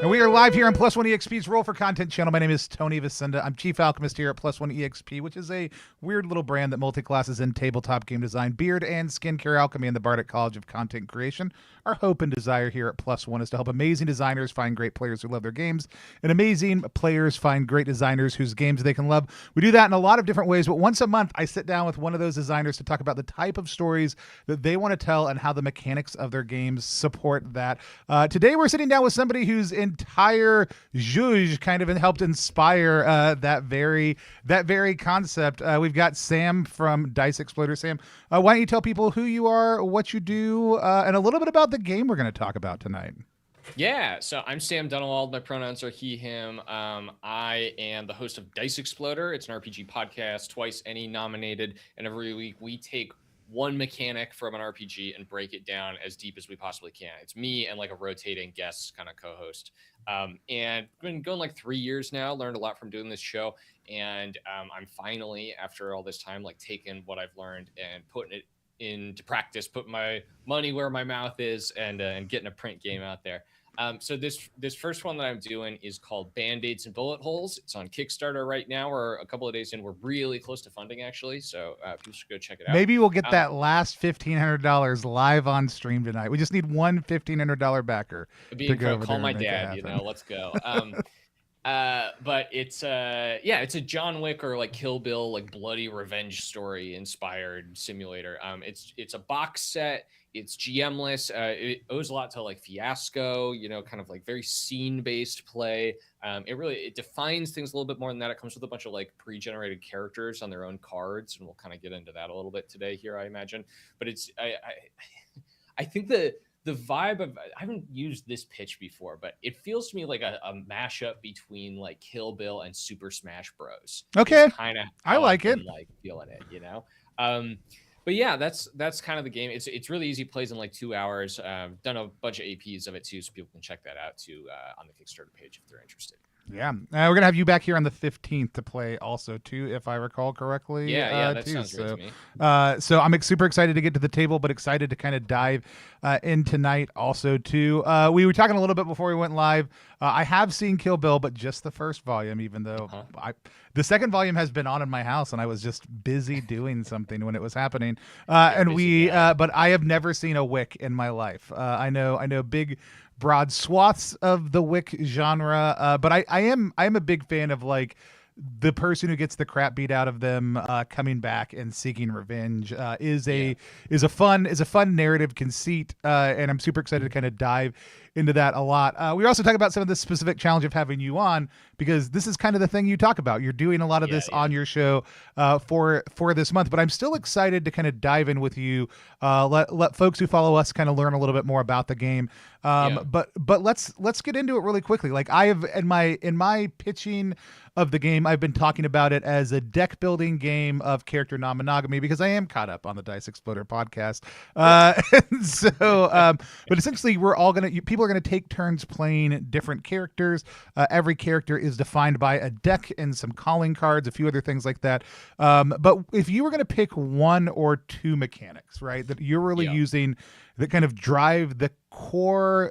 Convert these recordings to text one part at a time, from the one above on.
And we are live here on Plus One EXP's Roll for Content channel. My name is Tony Vicinda. I'm Chief Alchemist here at Plus One EXP, which is a weird little brand that multi-classes in tabletop game design, beard and skincare alchemy, and the Bardic College of Content Creation. Our hope and desire here at Plus One is to help amazing designers find great players who love their games, and amazing players find great designers whose games they can love. We do that in a lot of different ways, but once a month, I sit down with one of those designers to talk about the type of stories that they want to tell and how the mechanics of their games support that. Today, we're sitting down with somebody whose entire zhuzh kind of helped inspire that very concept. We've got Sam from Dice Exploder. Sam, why don't you tell people who you are, what you do, and a little bit about the game we're going to talk about tonight. Yeah, so I'm Sam Dunnewold. My pronouns are he, him. I am the host of Dice Exploder. It's an RPG podcast, twice Emmy nominated, and every week we take one mechanic from an RPG and break it down as deep as we possibly can. It's me and like a rotating guest kind of co-host. And been going like 3 years now, learned a lot from doing this show. And I'm finally, after all this time, like taking what I've learned and putting it into practice, put my money where my mouth is, and getting a print game out there. So this first one that I'm doing is called Band-Aids and Bullet Holes. It's on Kickstarter right now. We're a couple of days in. We're really close to funding, actually. So people should go check it out. Maybe we'll get that last $1,500 live on stream tonight. We just need one $1,500 backer to go over call there my and make it dad. happen. You know, let's go. But it's it's a John Wick or like Kill Bill, like bloody revenge story inspired simulator. It's a box set. It's GM-less. It owes a lot to like Fiasco, you know, kind of like very scene-based play. It defines things a little bit more than that. It comes with a bunch of like pre-generated characters on their own cards, and we'll kind of get into that a little bit today here, I imagine. But I think the vibe of, I haven't used this pitch before, but it feels to me like a mashup between like Kill Bill and Super Smash Bros. Okay, kind of I like it. Like feeling it, you know. But yeah, that's kind of the game. It's really easy. Plays in like 2 hours. Done a bunch of APs of it too, so people can check that out too on the Kickstarter page if they're interested. Yeah, we're gonna have you back here on the 15th to play also too, if I recall correctly. Yeah, that Too. sounds great to me. So I'm super excited to get to the table, but excited to kind of dive in tonight also too. We were talking a little bit before we went live. I have seen Kill Bill, but just the first volume, even though the second volume has been on in my house, and I was just busy doing something when it was happening. But I have never seen a Wick in my life. I know big broad swaths of the Wick genre, but I am a big fan of like the person who gets the crap beat out of them coming back and seeking revenge is a fun narrative conceit, and I'm super excited to kind of dive into that a lot. We also talk about some of the specific challenge of having you on because this is kind of the thing you talk about. You're doing a lot of this on your show for this month, but I'm still excited to kind of dive in with you. Let folks who follow us kind of learn a little bit more about the game. But let's get into it really quickly. Like I have in my pitching of the game, I've been talking about it as a deck building game of character non-monogamy because I am caught up on the Dice Exploder podcast. But essentially, people are gonna take turns playing different characters. Every character is defined by a deck and some calling cards, a few other things like that. But if you were gonna pick one or two mechanics, right, that you're really using that kind of drive the core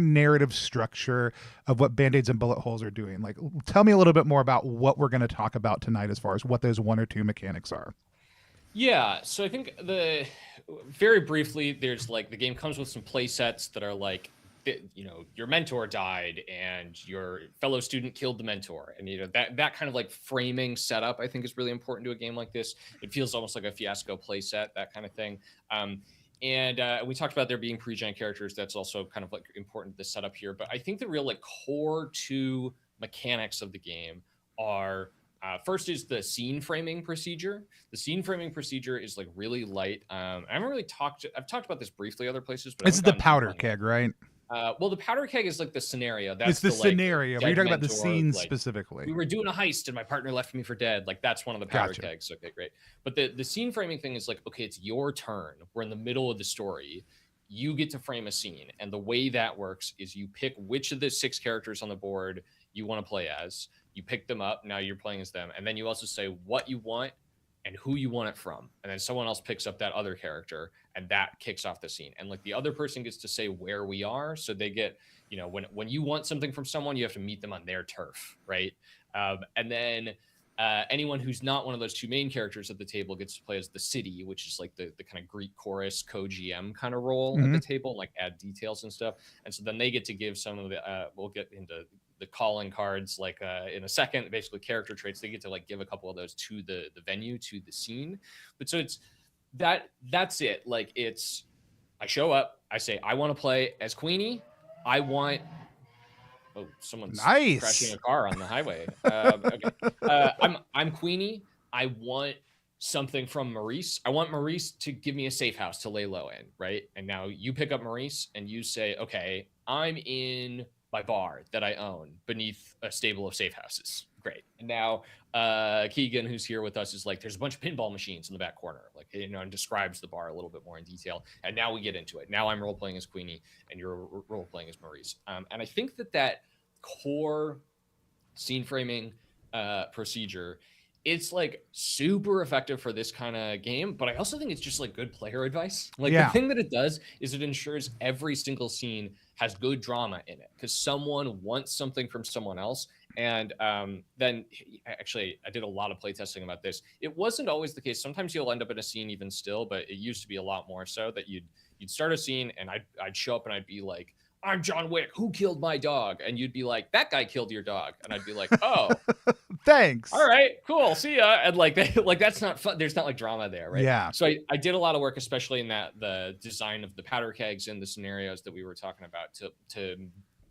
narrative structure of what Band-Aids and Bullet Holes are doing. Like, tell me a little bit more about what we're going to talk about tonight as far as what those one or two mechanics are. Yeah, so I think very briefly, there's like the game comes with some play sets that are like, your mentor died and your fellow student killed the mentor, and that kind of like framing setup I think is really important to a game like this. It feels almost like a Fiasco play set, that kind of thing. And we talked about there being pre-gen characters. That's also kind of like important to the setup here. But I think the real like core two mechanics of the game are first is the scene framing procedure. The scene framing procedure is like really light. I haven't really I've talked about this briefly other places, but this is the powder keg, right? Well, the powder keg is like the scenario. That's the scenario. But you're talking about the scene specifically. We were doing a heist and my partner left me for dead. Like that's one of the powder kegs. Okay, great. But the scene framing thing is like, okay, it's your turn. We're in the middle of the story. You get to frame a scene. And the way that works is you pick which of the 6 characters on the board you want to play as. You pick them up. Now you're playing as them. And then you also say what you want and who you want it from. And then someone else picks up that other character and that kicks off the scene. And like the other person gets to say where we are. So they get, when you want something from someone, you have to meet them on their turf, right? And then anyone who's not one of those two main characters at the table gets to play as the city, which is like the kind of Greek chorus co-GM kind of role at the table, like add details and stuff. And so then they get to give some of the, we'll get into the calling cards like in a second, basically character traits. They get to like give a couple of those to the venue, to the scene. But so it's that's it. Like it's, I show up, I say, I want to play as Queenie. I want, oh, someone's crashing a car on the highway. Okay. I'm Queenie. I want something from Maurice. I want Maurice to give me a safe house to lay low in, right? And now you pick up Maurice and you say, okay, I'm in my bar that I own beneath a stable of safe houses. Great. And now Keegan, who's here with us, is like, there's a bunch of pinball machines in the back corner, like, and describes the bar a little bit more in detail. And now we get into it. Now I'm role playing as Queenie and you're role playing as Maurice. And I think that core scene framing procedure, it's like super effective for this kind of game, but I also think it's just like good player advice. Like the thing that it does is it ensures every single scene has good drama in it because someone wants something from someone else. And then actually I did a lot of playtesting about this. It wasn't always the case. Sometimes you'll end up in a scene even still, but it used to be a lot more so that you'd start a scene and I'd show up and I'd be like, I'm John Wick. Who killed my dog? And you'd be like, that guy killed your dog. And I'd be like, oh, thanks. All right, cool. See ya. And like that's not fun. There's not like drama there, right? Yeah. So I did a lot of work, especially in the design of the powder kegs and the scenarios that we were talking about to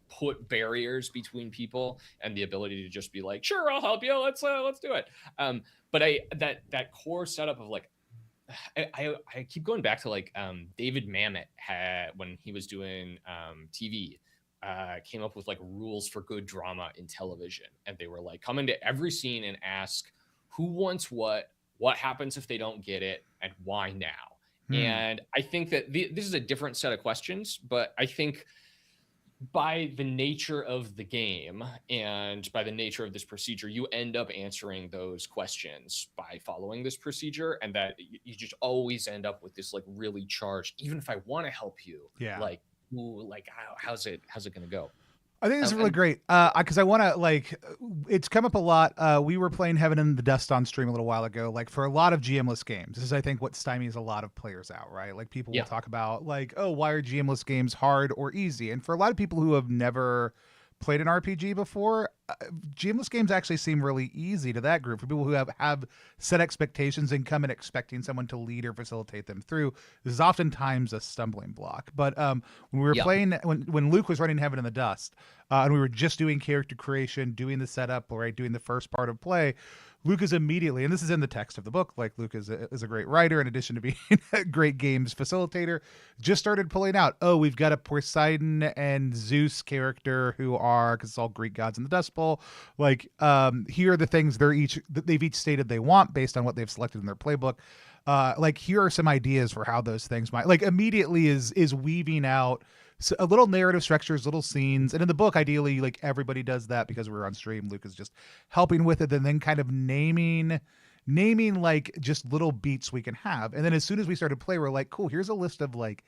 put barriers between people and the ability to just be like, sure, I'll help you. Let's do it. But that core setup of like, I keep going back to like David Mamet had when he was doing TV, came up with like rules for good drama in television, and they were like, come into every scene and ask who wants what happens if they don't get it, and why now. And I think that this is a different set of questions, but I think by the nature of the game and by the nature of this procedure, you end up answering those questions by following this procedure, and that you just always end up with this like really charged. Even if I want to help you, Yeah. like, ooh, like how's it gonna go? I think this is really And great because I want to like it's come up a lot. We were playing Heaven in the Dust on stream a little while ago. Like for a lot of GMless games, this is I think what stymies a lot of players out, right? Like people will yeah, talk about like, oh, why are GMless games hard or easy? And for a lot of people who have never played an RPG before, GMless games actually seem really easy to that group. For people who have set expectations and come in expecting someone to lead or facilitate them through, this is oftentimes a stumbling block. But when we were yeah, playing, when Luke was running Heaven in the Dust, and we were just doing character creation, doing the setup, right, doing the first part of play, Luke is immediately, and this is in the text of the book, like Luke is a great writer in addition to being a great games facilitator, just started pulling out, oh, we've got a Poseidon and Zeus character who are, because it's all Greek gods in the Dust Bowl, like here are the things they've each stated they want based on what they've selected in their playbook. Like here are some ideas for how those things might, like immediately is weaving out a little narrative structures, little scenes. And in the book, ideally, like everybody does that because we're on stream. Luke is just helping with it and then kind of naming like just little beats we can have. And then as soon as we started play, we're like, cool, here's a list of like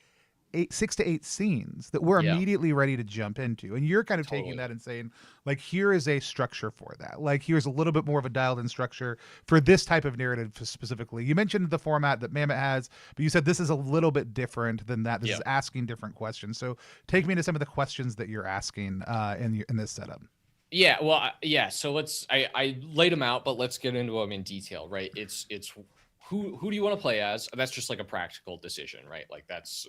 6 to 8 scenes that we're yeah, immediately ready to jump into. And you're kind of taking totally. that and saying, like, here is a structure for that. Like, here's a little bit more of a dialed in structure for this type of narrative specifically. You mentioned the format that Mammoth has, but you said this is a little bit different than that. This Yeah. is asking different questions. So take me to some of the questions that you're asking in this setup. Yeah, well, yeah. So I laid them out, but let's get into them in detail, right? It's who do you want to play as? That's just like a practical decision, right? Like that's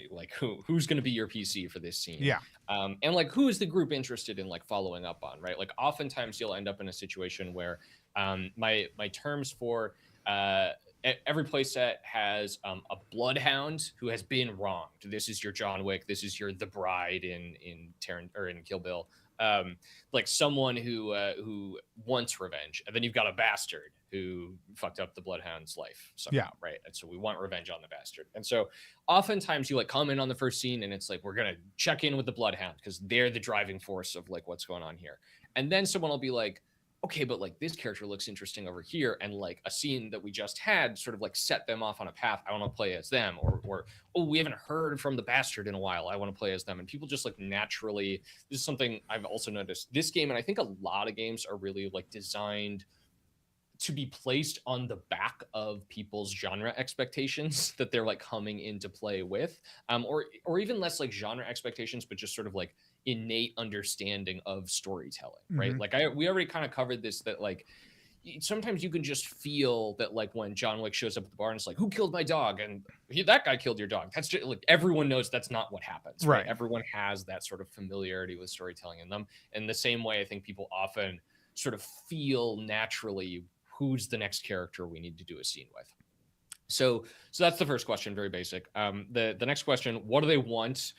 like who's going to be your PC for this scene, Yeah. and like who is the group interested in like following up on, right? Like oftentimes you'll end up in a situation where my terms for every playset has a bloodhound who has been wronged. This is your John Wick. This is your The Bride in or in Kill Bill, like someone who wants revenge, and then you've got a bastard who fucked up the bloodhound's life Yeah. somehow, right? And so we want revenge on the bastard. And so oftentimes you like come in on the first scene and it's like we're gonna check in with the bloodhound because they're the driving force of like what's going on here. And then someone will be like, okay, but like this character looks interesting over here, and like a scene that we just had sort of like set them off on a path. I want to play as them, or oh, we haven't heard from the bastard in a while. I want to play as them, and people just like naturally. This is something I've also noticed. This game, and I think a lot of games are really like designed to be placed on the back of people's genre expectations that they're like coming into play with, or even less like genre expectations, but just sort of like innate understanding of storytelling, Mm-hmm. right? Like we already kind of covered this, that like sometimes you can just feel that like when John Wick shows up at the bar and it's like, who killed my dog? And that guy killed your dog. That's just like everyone knows that's not what happens, right? Right. Everyone has that sort of familiarity with storytelling in them. In the same way, I think people often sort of feel naturally who's the next character we need to do a scene with. So that's the first question, very basic. The next question, what do they want?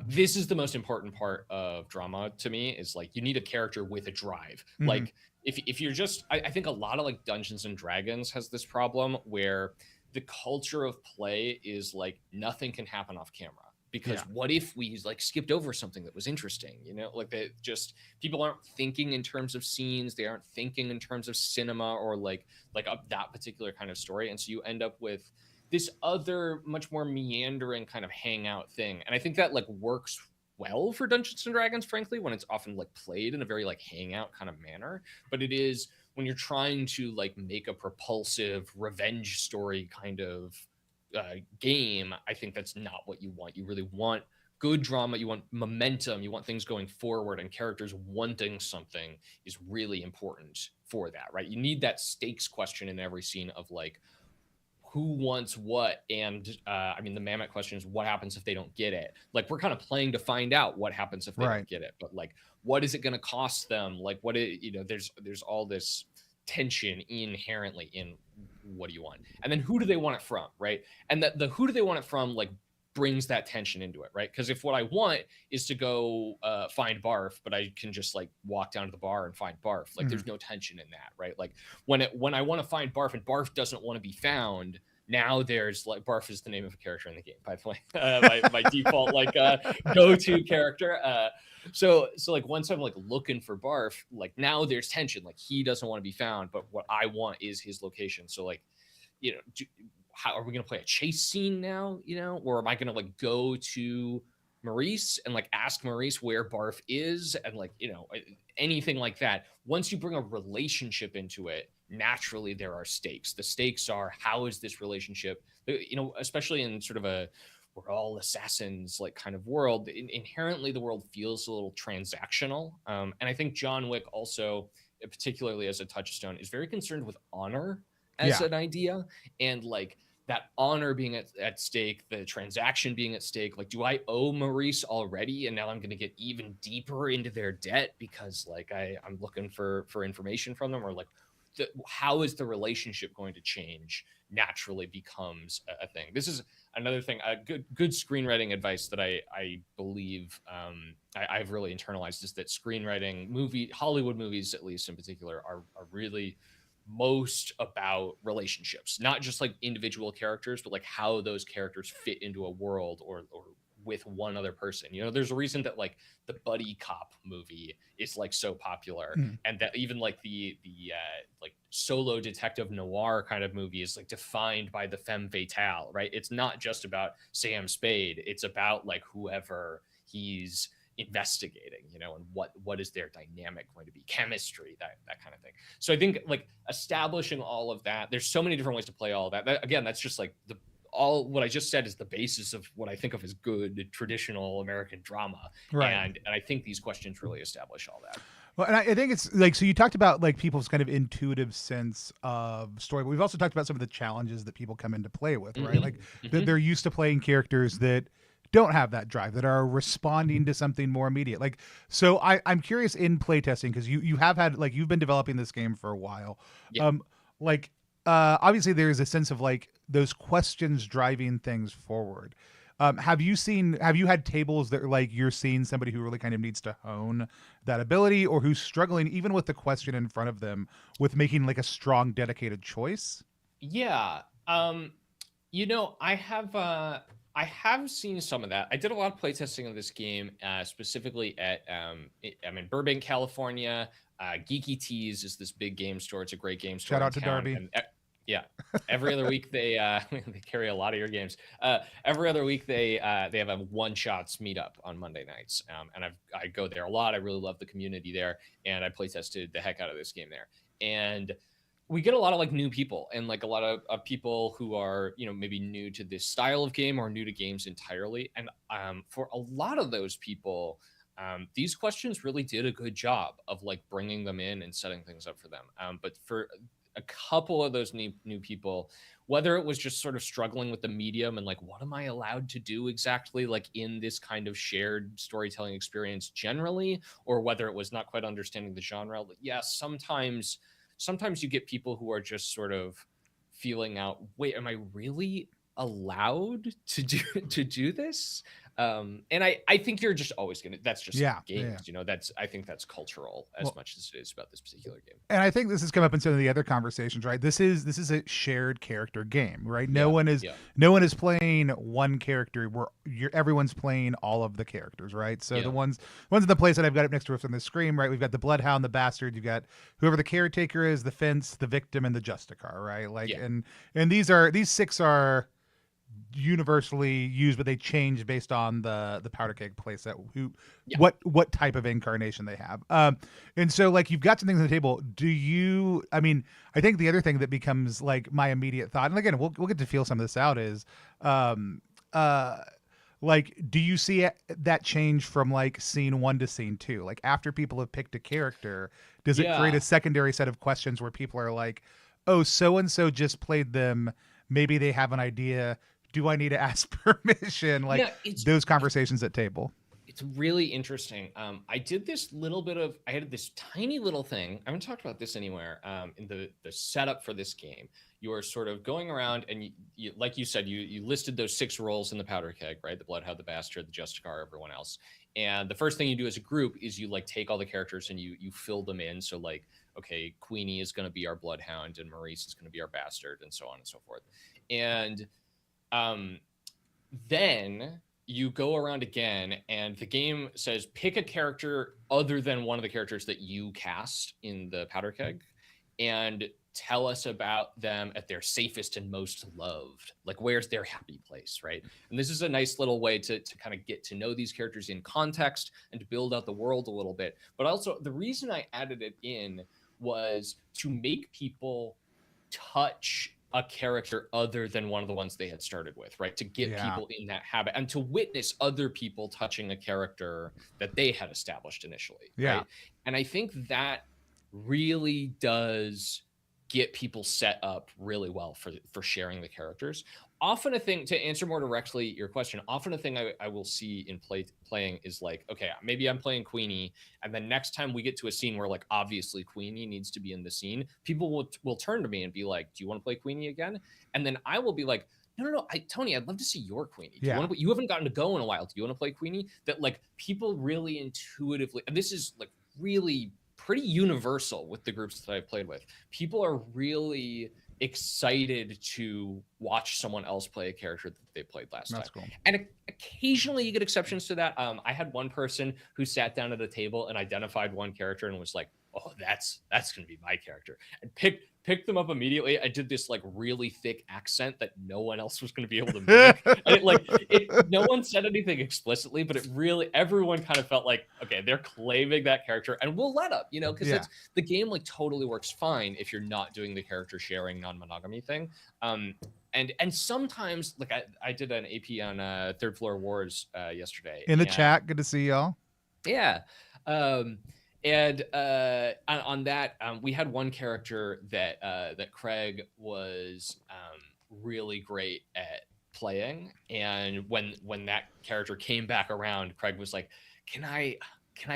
This is the most important part of drama to me, is like you need a character with a drive. Mm-hmm. Like if you're just, I think a lot of like Dungeons and Dragons has this problem where the culture of play is like nothing can happen off camera, because Yeah. what if we like skipped over something that was interesting, like they just, people aren't thinking in terms of scenes, they aren't thinking in terms of cinema or like that particular kind of story, and so you end up with this other much more meandering kind of hangout thing. And I think that like works well for Dungeons and Dragons, frankly, when it's often like played in a very like hangout kind of manner. But it is when you're trying to like make a propulsive revenge story kind of game, I think that's not what you want. You really want good drama, you want momentum, you want things going forward, and characters wanting something is really important for that, right? You need that stakes question in every scene of like, who wants what, and I mean the mammoth question is what happens if they don't get it. Like we're kind of playing to find out what happens if they Right. don't get it, but like what is it going to cost them, like what it, there's all this tension inherently in what do you want, and then who do they want it from, right? And that the who do they want it from like brings that tension into it, right? Because if what I want is to go find Barf, but I can just like walk down to the bar and find Barf, like Mm-hmm. there's no tension in that, right? Like when I want to find Barf and Barf doesn't want to be found, Now there's like Barf is the name of a character in the game, by the way. My default like go-to character. So like once I'm like looking for Barf, like now there's tension. Like he doesn't want to be found, but what I want is his location. So like, how are we gonna play a chase scene now? Or am I gonna like go to Maurice and like ask Maurice where Barf is and like anything like that. Once you bring a relationship into it, naturally there are stakes. The stakes are how is this relationship? Especially in sort of a we're all assassins like kind of world. Inherently, the world feels a little transactional, and I think John Wick also, particularly as a touchstone, is very concerned with honor as Yeah. an idea and like that honor being at stake, the transaction being at stake. Like, do I owe Maurice already? And now I'm going to get even deeper into their debt because like I'm looking for information from them, or like how is the relationship going to change naturally becomes a thing. This is another thing, good screenwriting advice that I believe I've really internalized is that screenwriting, Hollywood movies, at least in particular, are really most about relationships, not just like individual characters, but like how those characters fit into a world or with one other person. There's a reason that like the buddy cop movie is like so popular, and that even like the like solo detective noir kind of movie is like defined by the femme fatale, right? It's not just about Sam Spade, it's about like whoever he's investigating, and what is their dynamic going to be, chemistry, that kind of thing. So I think like establishing all of that, there's so many different ways to play all of that. Again, that's just like all what I just said is the basis of what I think of as good traditional American drama. Right. And I think these questions really establish all that. Well, and I think it's like, so you talked about like people's kind of intuitive sense of story, but we've also talked about some of the challenges that people come into play with, right? Like they're used to playing characters that don't have that drive, that are responding to something more immediate. Like, so I'm curious in playtesting, because you have had, like, you've been developing this game for a while. Yeah. Like, obviously there's a sense of like those questions driving things forward. Have you had tables that are like you're seeing somebody who really kind of needs to hone that ability, or who's struggling even with the question in front of them with making like a strong, dedicated choice? Yeah. I have seen some of that. I did a lot of playtesting of this game, specifically at I'm in Burbank, California. Geeky Tees is this big game store. It's a great game store. Shout in out to town. Darby. And, yeah, every other week they they carry a lot of your games. Every other week they have a one shots meetup on Monday nights, and I go there a lot. I really love the community there, and I playtested the heck out of this game there. And we get a lot of like new people, and like a lot of people who are maybe new to this style of game or new to games entirely. And for a lot of those people, these questions really did a good job of like bringing them in and setting things up for them. But for a couple of those new people, whether it was just sort of struggling with the medium and like what am I allowed to do exactly like in this kind of shared storytelling experience generally, or whether it was not quite understanding the genre, sometimes you get people who are just sort of feeling out, wait, am I really allowed to do this? And I think you're just always gonna, that's just games, I think that's cultural as much as it is about this particular game. And I think this has come up in some of the other conversations, right? This is a shared character game, right? No one is playing one character. Everyone's playing all of the characters, right? So the ones in the place that I've got up next to us on the screen, right? We've got the Bloodhound, the Bastard. You've got whoever the caretaker is, the Fence, the Victim, and the Justicar, right? Like, and these six are universally used, but they change based on the powder keg playset, what type of incarnation they have. And so like you've got some things on the table. I think the other thing that becomes like my immediate thought, and again we'll get to feel some of this out, is like, do you see that change from like scene 1 to scene 2? Like after people have picked a character, does it create a secondary set of questions where people are like, oh, so and so just played them, maybe they have an idea, do I need to ask permission? Like those conversations at table. It's really interesting. I did this I had this tiny little thing. I haven't talked about this anywhere. In the setup for this game, you are sort of going around and you like you said, you listed those 6 roles in the powder keg, right? The Bloodhound, the Bastard, the Justicar, everyone else. And the first thing you do as a group is you like take all the characters and you fill them in. So like, okay, Queenie is going to be our Bloodhound and Maurice is going to be our Bastard and so on and so forth. And um, then you go around again, and the game says pick a character other than one of the characters that you cast in the powder keg, and tell us about them at their safest and most loved. Like, where's their happy place, right? And this is a nice little way to kind of get to know these characters in context and to build out the world a little bit. But also, the reason I added it in was to make people touch a character other than one of the ones they had started with, right? To get Yeah. people in that habit and to witness other people touching a character that they had established initially, Yeah. right? And I think that really does get people set up really well for sharing the characters. Often a thing, to answer more directly your question, often a thing I will see in playing is like, okay, maybe I'm playing Queenie, and then next time we get to a scene where like obviously Queenie needs to be in the scene, people will turn to me and be like, do you want to play Queenie again? And then I will be like, no, Tony, I'd love to see your Queenie. Do you Yeah. want to? You haven't gotten to go in a while. Do you want to play Queenie? That like people really intuitively, and this is like really pretty universal with the groups that I've played with. People are really excited to watch someone else play a character that they played last That's time. cool. And occasionally you get exceptions to that. I had one person who sat down at a table and identified one character and was like, "Oh, that's going to be my character," and picked them up immediately. I did this like really thick accent that no one else was going to be able to mimic, and no one said anything explicitly, but it really everyone kind of felt like, okay, they're claiming that character, and we'll let up, because Yeah. that's the game. Like totally works fine if you're not doing the character sharing non-monogamy thing. And sometimes like I did an AP on Third Floor Wars yesterday, In the and chat, good to see y'all. yeah. Um, and on that, we had one character that Craig was really great at playing, and when that character came back around, Craig was like, "Can I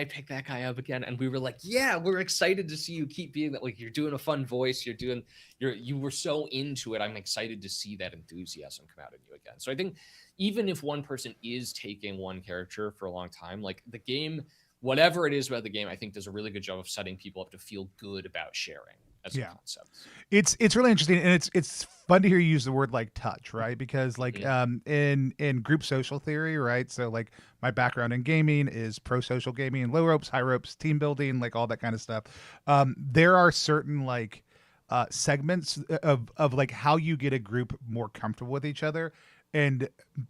pick that guy up again?" And we were like, "Yeah, we're excited to see you keep being that. Like you're doing a fun voice. You were so into it. I'm excited to see that enthusiasm come out in you again." So I think even if one person is taking one character for a long time, like the game, whatever it is about the game, I think does a really good job of setting people up to feel good about sharing as a Yeah. concept. It's really interesting, and it's fun to hear you use the word like touch, right? Because like in group social theory, right? So like my background in gaming is pro social gaming, low ropes, high ropes, team building, like all that kind of stuff. There are certain like segments of like how you get a group more comfortable with each other and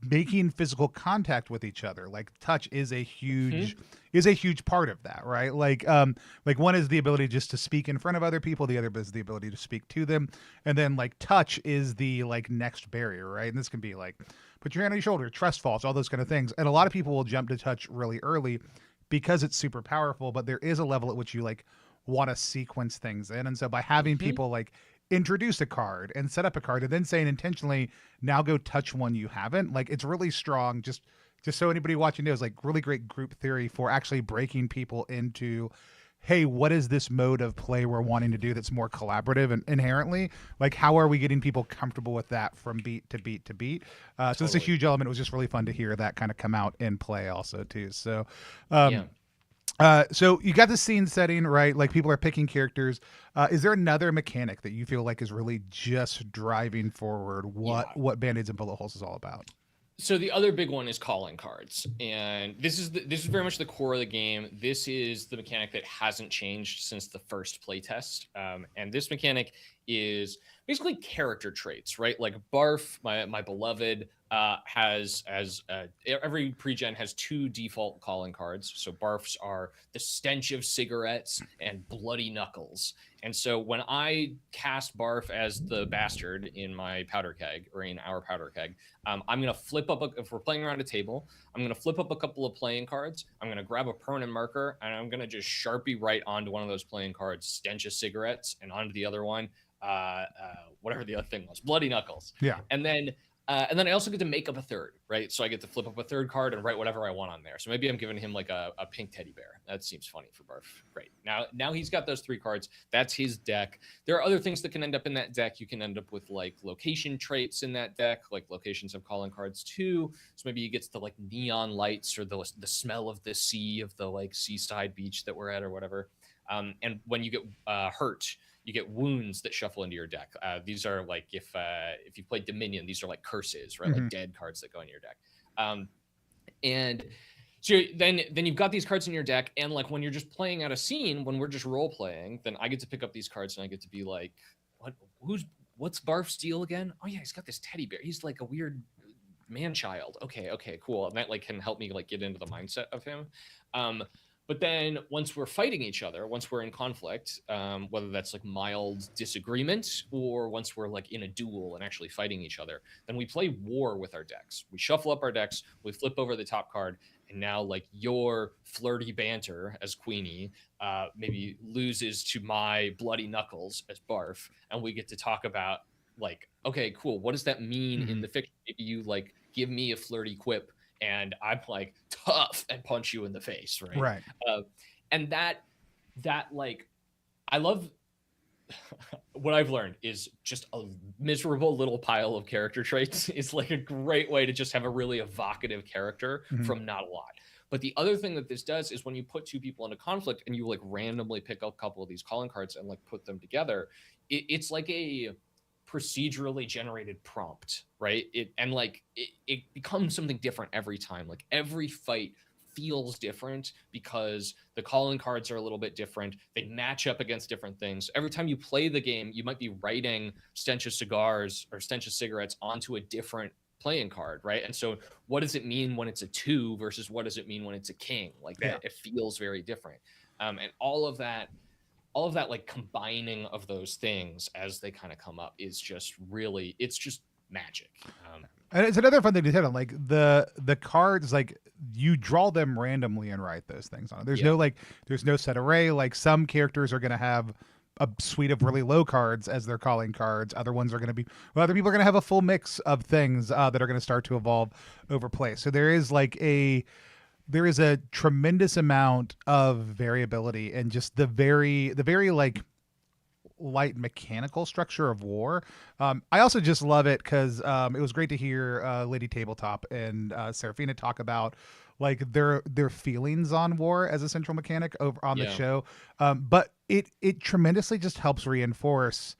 making physical contact with each other. Like touch is a huge part of that, right? Like one is the ability just to speak in front of other people, the other is the ability to speak to them, and then like touch is the like next barrier, right? And this can be like put your hand on your shoulder, trust falls, all those kind of things. And a lot of people will jump to touch really early because it's super powerful, but there is a level at which you like want to sequence things in. And so by having people like introduce a card and set up a card and then saying intentionally, now go touch one you haven't, like it's really strong. Just so anybody watching knows, like really great group theory for actually breaking people into, hey, what is this mode of play we're wanting to do that's more collaborative and inherently? Like, how are we getting people comfortable with that from beat to beat to beat? So it's a huge element. It was just really fun to hear that kind of come out in play also too. So, Yeah. so you got the scene setting, right? Like people are picking characters. Is there another mechanic that you feel like is really just driving forward what Band-Aids and Bullet Holes is all about? So the other big one is calling cards, and this is very much the core of the game. This is the mechanic that hasn't changed since the first playtest, and this mechanic is basically character traits, right? Like Barf, my beloved, has every pre-gen has two default calling cards. So Barfs are the stench of cigarettes and bloody knuckles. And so when I cast Barf as the bastard in my powder keg or in our powder keg, I'm going to flip up, if we're playing around a table, I'm going to flip up a couple of playing cards. I'm going to grab a permanent marker and I'm going to just Sharpie right onto one of those playing cards, stench of cigarettes, and onto the other one, whatever the other thing was, bloody knuckles. Yeah. And then I also get to make up a third, right? So I get to flip up a third card and write whatever I want on there. So maybe I'm giving him like a pink teddy bear. That seems funny for Barf. Great. Now he's got those three cards. That's his deck. There are other things that can end up in that deck. You can end up with like location traits in that deck. Like locations have calling cards too. So maybe he gets the like neon lights or the smell of the sea, of the like seaside beach that we're at or whatever. And when you get hurt, you get wounds that shuffle into your deck. These are like if you played Dominion, these are like curses, right? Mm-hmm. Like dead cards that go in your deck. And so then you've got these cards in your deck, and like when you're just playing out a scene, when we're just role playing, then I get to pick up these cards and I get to be like, what's Barf's deal again? Oh yeah, he's got this teddy bear. He's like a weird man child. Okay, cool. And that like can help me like get into the mindset of him. But then once we're fighting each other, once we're in conflict, whether that's like mild disagreement or once we're like in a duel and actually fighting each other, then we play war with our decks. We shuffle up our decks, we flip over the top card, and now like your flirty banter as Queenie maybe loses to my bloody knuckles as Barf, and we get to talk about like, okay, cool. What does that mean in the fiction? Maybe you like give me a flirty quip and I'm like tough and punch you in the face, right? Right. And that like, I love what I've learned is just a miserable little pile of character traits is like a great way to just have a really evocative character from not a lot. But the other thing that this does is when you put two people into conflict and you like randomly pick a couple of these calling cards and like put them together, it's like a procedurally generated prompt, right? It becomes something different every time. Like every fight feels different because the calling cards are a little bit different. They match up against different things. Every time you play the game, you might be writing stench of cigars or stench of cigarettes onto a different playing card, right? And so what does it mean when it's a 2 versus what does it mean when it's a king? Like that, it feels very different. And all of that like combining of those things as they kind of come up is just really, it's just magic. And it's another fun thing to hit on, like the cards, like you draw them randomly and write those things on it. There's no set array. Like some characters are going to have a suite of really low cards as their calling cards. Other ones are going to be, well, other people are going to have a full mix of things that are going to start to evolve over play. So there is a tremendous amount of variability and just the very like light mechanical structure of war. I also just love it because it was great to hear Lady Tabletop and Serafina talk about like their feelings on war as a central mechanic over on the show. But it tremendously just helps reinforce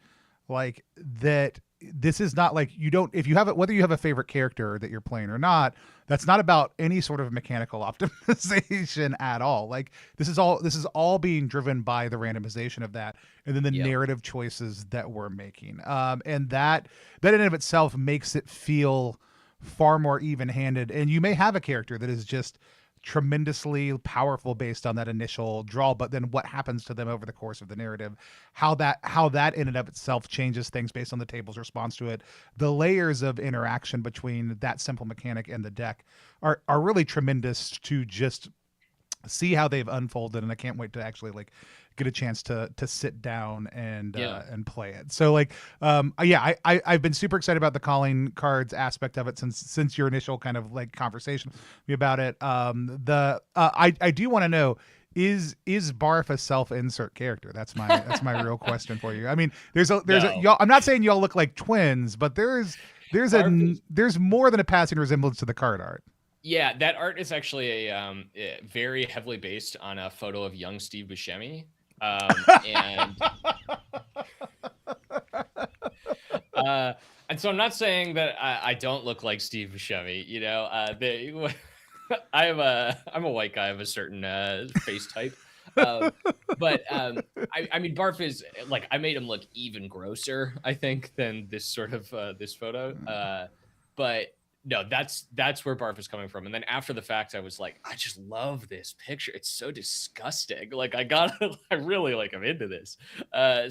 like that this is not like you don't, if you have it, whether you have a favorite character that you're playing or not, that's not about any sort of mechanical optimization at all. Like this is all being driven by the randomization of that and then the narrative choices that we're making. And that in and of itself makes it feel far more even-handed. And you may have a character that is just tremendously powerful based on that initial draw, but then what happens to them over the course of the narrative, how that in and of itself changes things based on the table's response to it. The layers of interaction between that simple mechanic and the deck are really tremendous to just see how they've unfolded, and I can't wait to actually like get a chance to sit down and play it. So like I've been super excited about the calling cards aspect of it since your initial kind of like conversation with me about it. I do want to know, is Barf a self-insert character? That's my real question for you. I mean, there's y'all, I'm not saying y'all look like twins, but there's more than a passing resemblance to the card art. Yeah, that art is actually a very heavily based on a photo of young Steve Buscemi. And so I'm not saying that I don't look like Steve Buscemi, you know, I'm a white guy of a certain face type. But I mean, Barf is like, I made him look even grosser, I think, than this sort of this photo. But no, that's where Barf is coming from. And then after the fact, I was like, I just love this picture. It's so disgusting. Like I really like, I'm into this.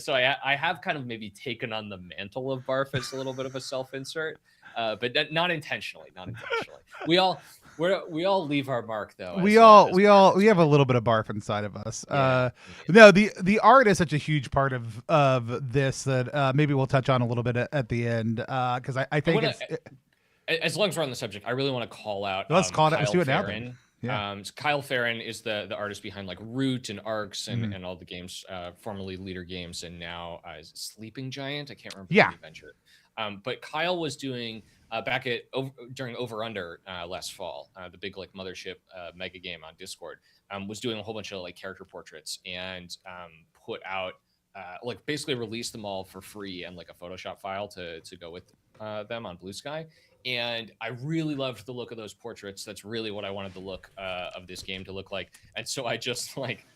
So I have kind of maybe taken on the mantle of Barf as a little bit of a self-insert, but not intentionally. We all leave our mark though. We have a little bit of Barf inside of us. No, the art is such a huge part of this that maybe we'll touch on a little bit at the end because I think as long as we're on the subject, I really want to call out. Let's call it. Let's do it now. So Kyle Farron is the artist behind like Root and Arcs and all the games, formerly Leader Games, and now is Sleeping Giant. I can't remember the adventure. But Kyle was doing during Over Under last fall, the big like mothership mega game on Discord, was doing a whole bunch of like character portraits and put out like basically released them all for free and like a Photoshop file to go with them on Blue Sky. And I really loved the look of those portraits. That's really what I wanted the look of this game to look like. And so I just like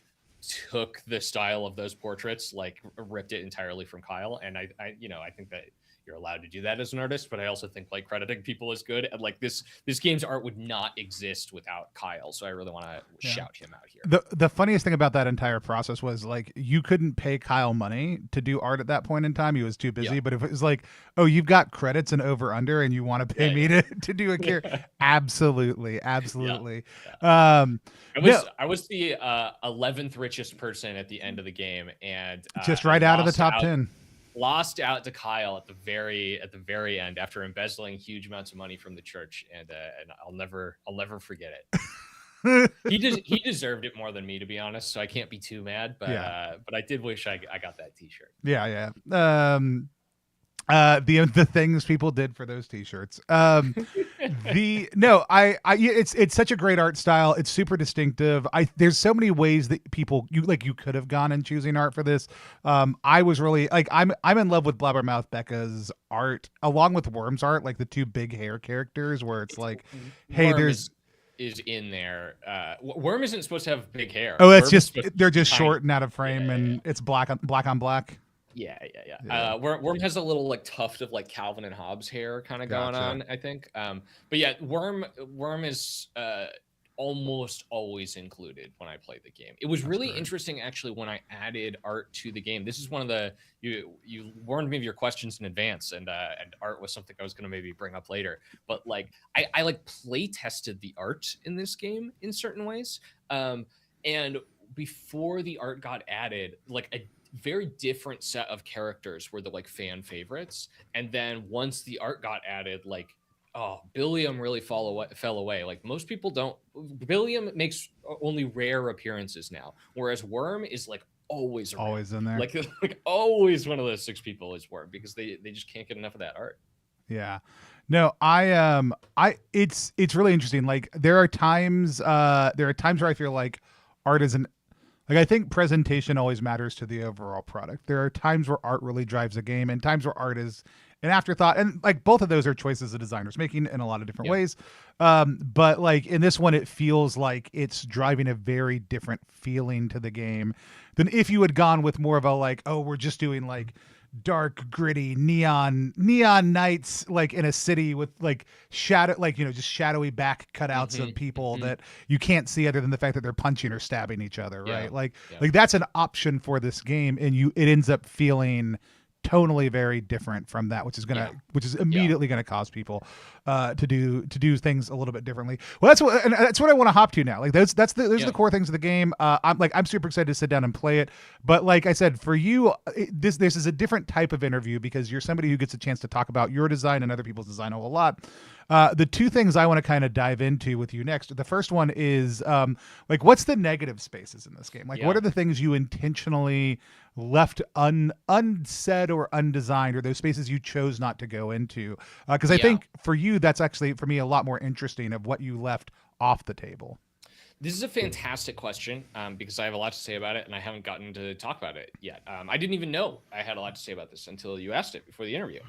took the style of those portraits, like ripped it entirely from Kyle. And I think that you're allowed to do that as an artist, but I also think like crediting people is good. And like this game's art would not exist without Kyle. So I really want to shout him out here. The funniest thing about that entire process was like you couldn't pay Kyle money to do art at that point in time. He was too busy. But if it was like, oh, you've got credits and over under and you want to pay me to do a character, absolutely. I was the 11th richest person at the end of the game, and just right out of the top 10. Lost out to Kyle at the very end after embezzling huge amounts of money from the church, and I'll never forget it. He deserved it more than me, to be honest. So I can't be too mad, but I did wish I got that T-shirt. Yeah. The things people did for those T-shirts. It's such a great art style. It's super distinctive. There's so many ways that you could have gone in choosing art for this. I was really like I'm in love with Blabbermouth Becca's art along with Worm's art, like the two big hair characters where it's like, hey, Worm there's is in there. Worm isn't supposed to have big hair. Oh, it's they're just short and out of frame, and it's black on black. Yeah. Worm has a little like tuft of like Calvin and Hobbes hair kind of going on, I think. But yeah, Worm is almost always included when I play the game. It was really interesting actually when I added art to the game. This is one of the you warned me of your questions in advance, and art was something I was going to maybe bring up later. But like I like play tested the art in this game in certain ways, and before the art got added, like a very different set of characters were the like fan favorites, and then once the art got added, like Billiam really fell away. Like most people don't. Billiam makes only rare appearances now, whereas Worm is like always around. Always in there. Like always one of those 6 people is Worm because they just can't get enough of that art. Yeah. No, it's really interesting. Like there are times where I feel like art isn't like, I think presentation always matters to the overall product. There are times where art really drives a game and times where art is an afterthought. And like both of those are choices the designer's making in a lot of different ways. But like in this one, it feels like it's driving a very different feeling to the game than if you had gone with more of a like, oh, we're just doing like dark, gritty, neon nights, like in a city with like shadow, like, just shadowy back cutouts of people that you can't see other than the fact that they're punching or stabbing each other. Right. Like that's an option for this game. And it ends up feeling tonally very different from that, which is immediately going to cause people to do things a little bit differently. Well, that's what I want to hop to now. Like those are the core things of the game. I'm super excited to sit down and play it. But like I said, for you, this is a different type of interview because you're somebody who gets a chance to talk about your design and other people's design a whole lot. The two things I want to kind of dive into with you next. The first one is like, what's the negative spaces in this game? Like, what are the things you intentionally left unsaid or undesigned, or those spaces you chose not to go into? Because I think for you, that's actually for me a lot more interesting of what you left off the table. This is a fantastic question because I have a lot to say about it and I haven't gotten to talk about it yet. I didn't even know I had a lot to say about this until you asked it before the interview.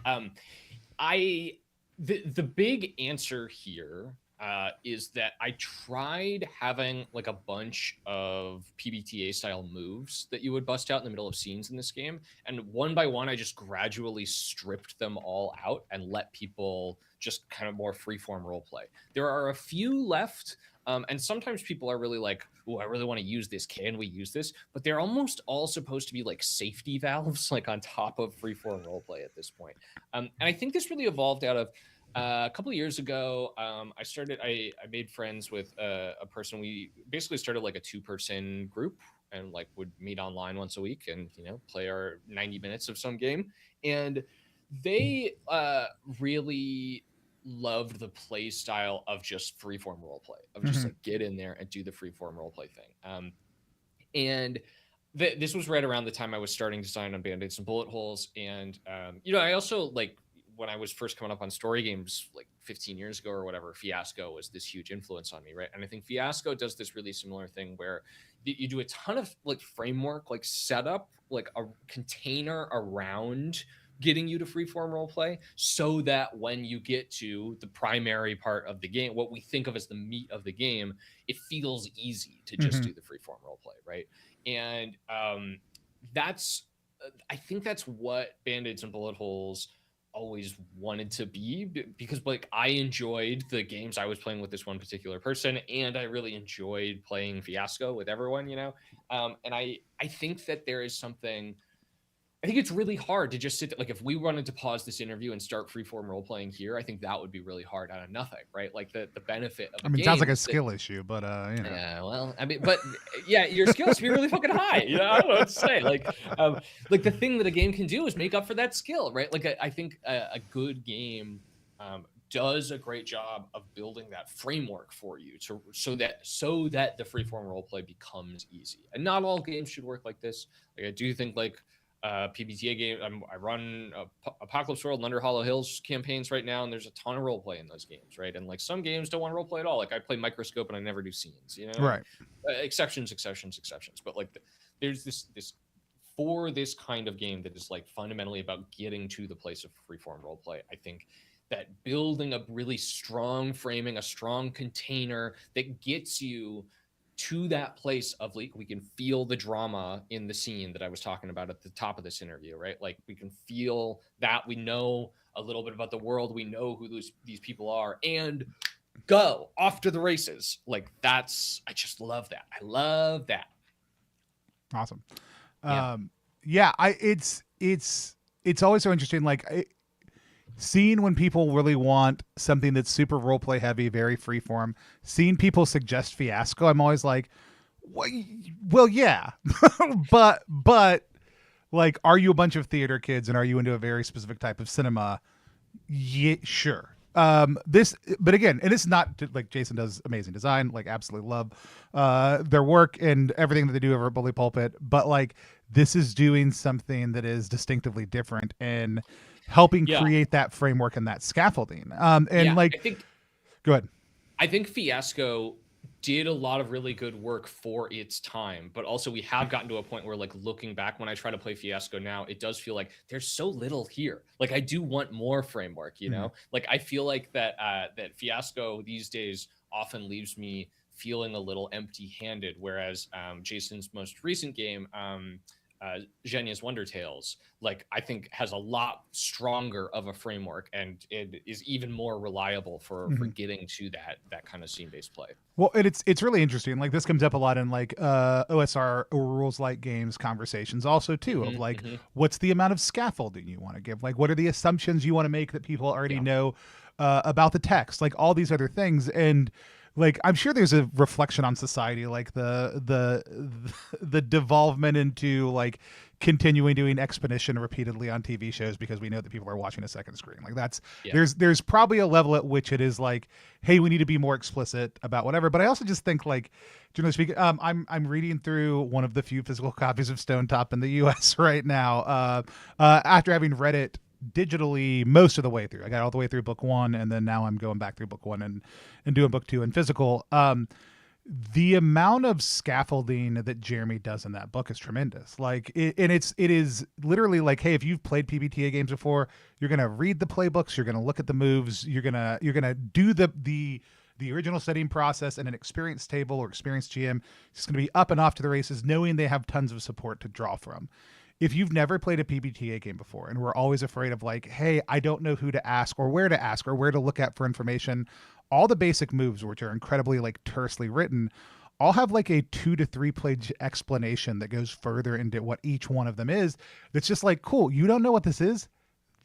The big answer here is that I tried having like a bunch of PBTA style moves that you would bust out in the middle of scenes in this game. And one by one, I just gradually stripped them all out and let people just kind of more freeform roleplay. There are a few left. And sometimes people are really like, oh, I really want to use this. Can we use this? But they're almost all supposed to be like safety valves, like on top of freeform roleplay at this point. And I think this really evolved out of a couple of years ago. I made friends with a person. We basically started like a 2-person group and like would meet online once a week and, play our 90 minutes of some game. And they really loved the play style of just freeform roleplay, of just like get in there and do the freeform roleplay thing. And this was right around the time I was starting design on Band-Aids and Bullet Holes. And, I also like when I was first coming up on story games like 15 years ago or whatever, Fiasco was this huge influence on me, right? And I think Fiasco does this really similar thing where you do a ton of like framework, like setup, like a container around getting you to freeform role play, so that when you get to the primary part of the game, what we think of as the meat of the game, it feels easy to just Mm-hmm. do the freeform role play, right? And that's I think that's what Band-Aids and Bullet Holes always wanted to be, because like I enjoyed the games I was playing with this one particular person, and I really enjoyed playing Fiasco with everyone, and I think that there is something. I think it's really hard to just sit, like, if we wanted to pause this interview and start freeform role playing here, I think that would be really hard out of nothing, right? Like the benefit of I a mean, it sounds like game a is that, skill issue, but yeah, well, I mean, but yeah, your skills be really fucking high. I don't know what to say. Like the thing that a game can do is make up for that skill, right? Like I think a good game does a great job of building that framework for you to so that the freeform role play becomes easy. And not all games should work like this. Like I do think like PBTA game. I run Apocalypse World and Under Hollow Hills campaigns right now, and there's a ton of role play in those games, right? And like some games don't want to role play at all. Like I play Microscope and I never do scenes, right. exceptions. But like there's this for this kind of game that is like fundamentally about getting to the place of freeform role play. I think that building a really strong framing, a strong container that gets you to that place of like we can feel the drama in the scene that I was talking about at the top of this interview, right? Like we can feel that, we know a little bit about the world, we know who these people are, and go off to the races. Like that's, I just love that. I love that. Awesome. Yeah. Yeah, it's always so interesting. Like seeing when people really want something that's super role play heavy, very freeform. Seeing people suggest Fiasco, I'm always like, well, yeah, but like, are you a bunch of theater kids and are you into a very specific type of cinema? Yeah, sure. But again, and it's not like Jason does amazing design, like absolutely love their work and everything that they do over at Bully Pulpit, but like this is doing something that is distinctively different and helping Yeah. create that framework and that scaffolding. And Yeah. like, go ahead. I think Fiasco did a lot of really good work for its time, but also we have gotten to a point where like looking back, when I try to play Fiasco now, it does feel like there's so little here. Like I do want more framework, Like I feel like that Fiasco these days often leaves me feeling a little empty-handed, whereas Jason's most recent game, Zhenya's Wonder Tales, like I think has a lot stronger of a framework, and it is even more reliable for getting to that kind of scene-based play. Well, and it's really interesting. Like this comes up a lot in like OSR or rules like games conversations also too, of like what's the amount of scaffolding you want to give? Like what are the assumptions you want to make that people already know about the text? Like all these other things. And like I'm sure there's a reflection on society, like the devolvement into like continuing doing exposition repeatedly on TV shows because we know that people are watching a second screen. Like that's there's probably a level at which it is like, hey, we need to be more explicit about whatever. But I also just think like, generally speaking, I'm reading through one of the few physical copies of Stone Top in the U.S. right now. After having read it digitally most of the way through. I got all the way through book one, and then now I'm going back through book one and doing book two in physical. The amount of scaffolding that Jeremy does in that book is tremendous. Like, it is literally like, hey, if you've played PBTA games before, you're gonna read the playbooks, you're gonna look at the moves, you're gonna do the original setting process and an experience table or experienced GM. It's gonna be up and off to the races, knowing they have tons of support to draw from. If you've never played a PBTA game before and we're always afraid of like, hey, I don't know who to ask or where to look at for information, all the basic moves, which are incredibly like tersely written, all have like a 2 to 3 page explanation that goes further into what each one of them is. That's just like, cool, you don't know what this is?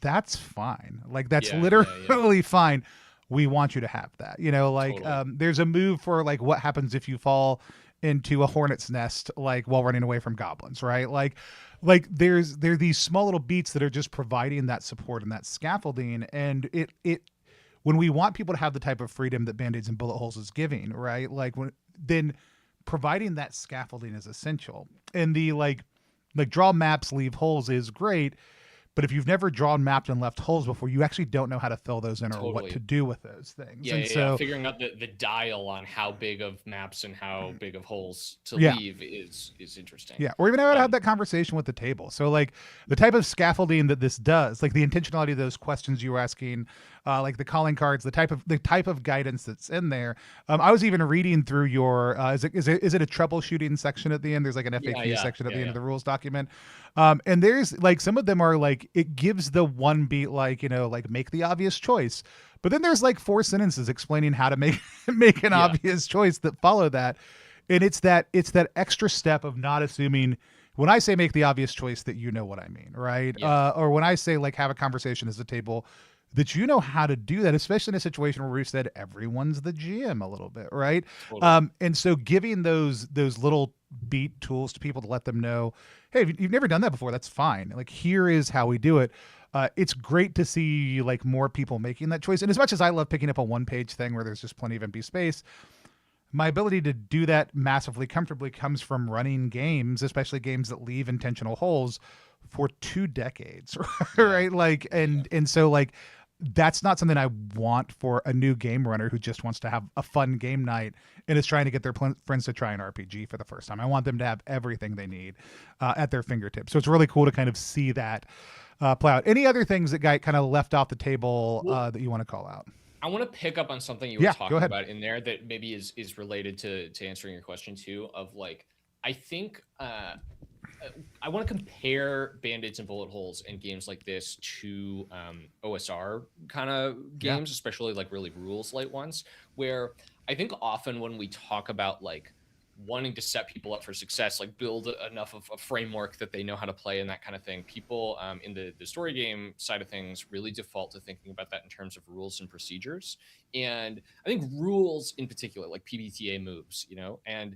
That's fine. Like that's literally fine. We want you to have that, like totally. There's a move for like what happens if you fall into a hornet's nest, like while running away from goblins, right? Like there are these small little beats that are just providing that support and that scaffolding. And it when we want people to have the type of freedom that Band-Aids and Bullet Holes is giving, right? Like then providing that scaffolding is essential. And the like draw maps, leave holes is great, But if you've never drawn, mapped, and left holes before, you actually don't know how to fill those in or what to do with those things. Yeah, and yeah. Figuring out the dial on how big of maps and how big of holes to leave is interesting. Yeah, or even how to have that conversation with the table. So like the type of scaffolding that this does, like the intentionality of those questions you were asking, like the calling cards, the type of guidance that's in there. I was even reading through your is it a troubleshooting section at the end? There's like an FAQ section at the end of the rules document. And there's like some of them are like it gives the one beat, like, like make the obvious choice. But then there's like 4 sentences explaining how to make an obvious choice that follow that. And it's that extra step of not assuming when I say make the obvious choice that you know what I mean, right? Or when I say like have a conversation as a table, that you know how to do that, especially in a situation where we've said everyone's the GM a little bit, right? Totally. And so giving those little beat tools to people to let them know, hey, if you've never done that before, that's fine. Like here is how we do it. It's great to see like more people making that choice. And as much as I love picking up a one-page thing where there's just plenty of empty space, my ability to do that massively comfortably comes from running games, especially games that leave intentional holes, for 2 decades, right? Like, and so like, that's not something I want for a new game runner who just wants to have a fun game night and is trying to get their friends to try an RPG for the first time. I want them to have everything they need at their fingertips. So it's really cool to kind of see that play out. Any other things that Guy kind of left off the table that you want to call out? I want to pick up on something you were talking about in there that maybe is related to answering your question too, of like, I think I want to compare Band-Aids and bullet holes and games like this to OSR kind of games, especially like really rules light ones, where I think often when we talk about like wanting to set people up for success, like build enough of a framework that they know how to play and that kind of thing, people in the story game side of things really default to thinking about that in terms of rules and procedures. And I think rules in particular, like PBTA moves, and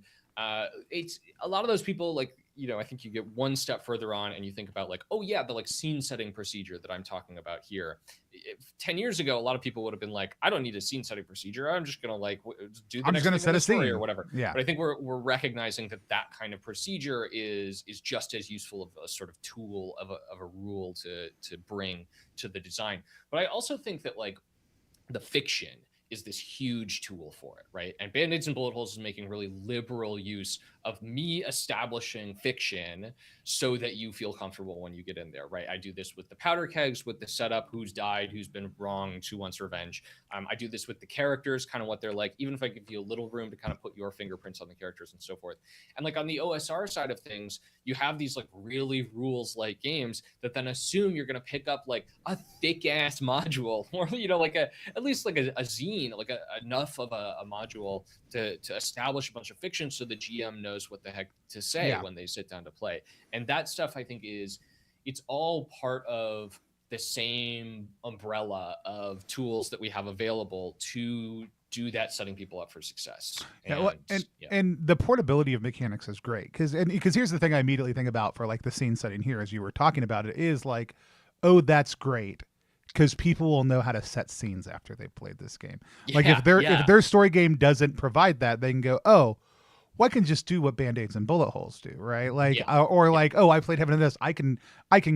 it's a lot of those people, like, I think you get one step further on and you think about like, oh yeah, the like scene setting procedure that I'm talking about here. 10 years ago, a lot of people would have been like, I don't need a scene setting procedure. I'm just going to like do the next thing in the story or whatever. Yeah. But I think we're recognizing that kind of procedure is just as useful of a sort of tool of a rule to bring to the design. But I also think that like the fiction is this huge tool for it, right? And Band-Aids and Bullet Holes is making really liberal use of me establishing fiction so that you feel comfortable when you get in there, right? I do this with the powder kegs, with the setup, who's died, who's been wronged, who wants revenge. I do this with the characters, kind of what they're like, even if I give you a little room to kind of put your fingerprints on the characters and so forth. And like on the OSR side of things, you have these like really rules-like games that then assume you're going to pick up like a thick-ass module or, like at least like a zine, like enough of a module to establish a bunch of fiction so the GM knows what the heck to say when they sit down to play. And that stuff I think it's all part of the same umbrella of tools that we have available to do that, setting people up for success. And the portability of mechanics is great because here's the thing I immediately think about for like the scene setting here as you were talking about it is like, oh, that's great. Because people will know how to set scenes after they've played this game. Like if their story game doesn't provide that, they can go, oh, well, I can just do what Band-Aids and bullet holes do, right? Like, oh, I played Heaven and this. I can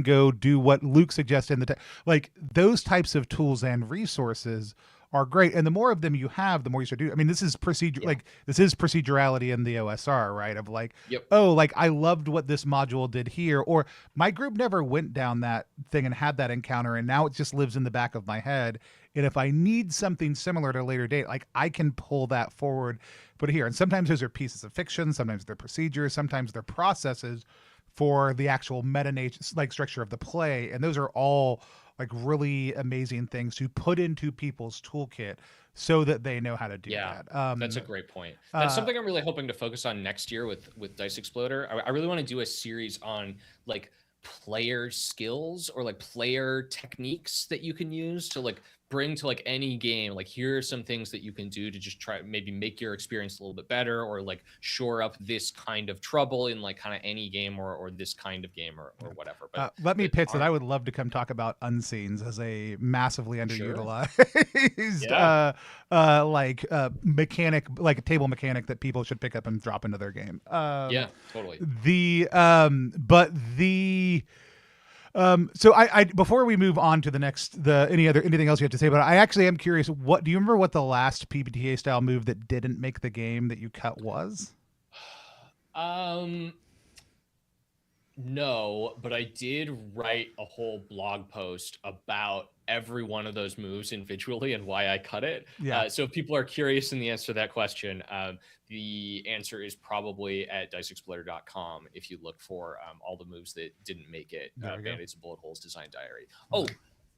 go do what Luke suggested in the like those types of tools and resources are great. And the more of them you have, the more you start doing. I mean, this is procedure, like this is procedurality in the OSR, right? Of like, oh, like I loved what this module did here, or my group never went down that thing and had that encounter, and now it just lives in the back of my head. And if I need something similar at a later date, like I can pull that forward, put it here. And sometimes those are pieces of fiction, sometimes they're procedures, sometimes they're processes for the actual meta nature, like structure of the play, and those are all like really amazing things to put into people's toolkit so that they know how to do that. That's a great point. That's something I'm really hoping to focus on next year with Dice Exploder. I really want to do a series on like player skills or like player techniques that you can use to like bring to like any game. Like here are some things that you can do to just try maybe make your experience a little bit better, or like shore up this kind of trouble in like kind of any game or this kind of game or whatever. But let me pitch that I would love to come talk about unscenes as a massively underutilized mechanic, like a table mechanic that people should pick up and drop into their game. Yeah, totally. So I before we move on to the next anything else you have to say about it, I actually am curious. What do you remember? What the last PBTA style move that didn't make the game that you cut was? Um, No, but I did write a whole blog post about every one of those moves individually and why I cut it. Yeah, So if people are curious in the answer to that question, the answer is probably at DiceExplorer.com if you look for all the moves that didn't make it. there we go. Band-Aids and Bullet Holes Design Diary. Oh,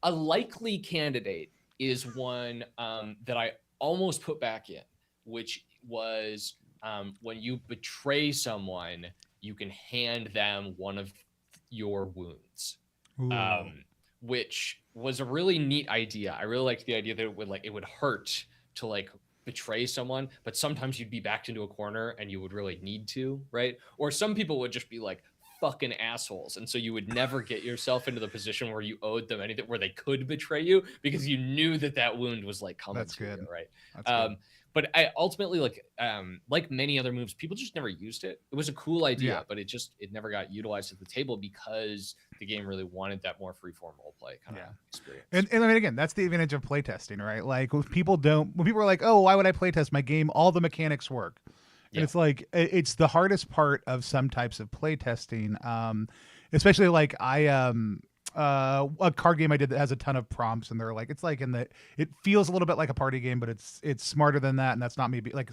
a likely candidate is one that I almost put back in, which was when you betray someone, you can hand them one of your wounds, Ooh, which was a really neat idea. I really liked the idea that it would hurt to like betray someone, but sometimes you'd be backed into a corner and you would really need to, right? Or some people would just be like fucking assholes, and so you would never get yourself into the position where you owed them anything, where they could betray you because you knew that that wound was like coming that's to good. you, right? That's good. But I ultimately like many other moves, people just never used it. It was a cool idea, Yeah. but it never got utilized at the table because the game really wanted that more freeform role play kind of Yeah. experience. And I mean, again, that's the advantage of playtesting, right? Like, when people are like, "Oh, why would I playtest my game? All the mechanics work," and Yeah. it's like it's the hardest part of some types of playtesting. Especially like a card game I did that has a ton of prompts, and they're like, it's like in the it feels a little bit like a party game, but it's smarter than that, and that's not maybe like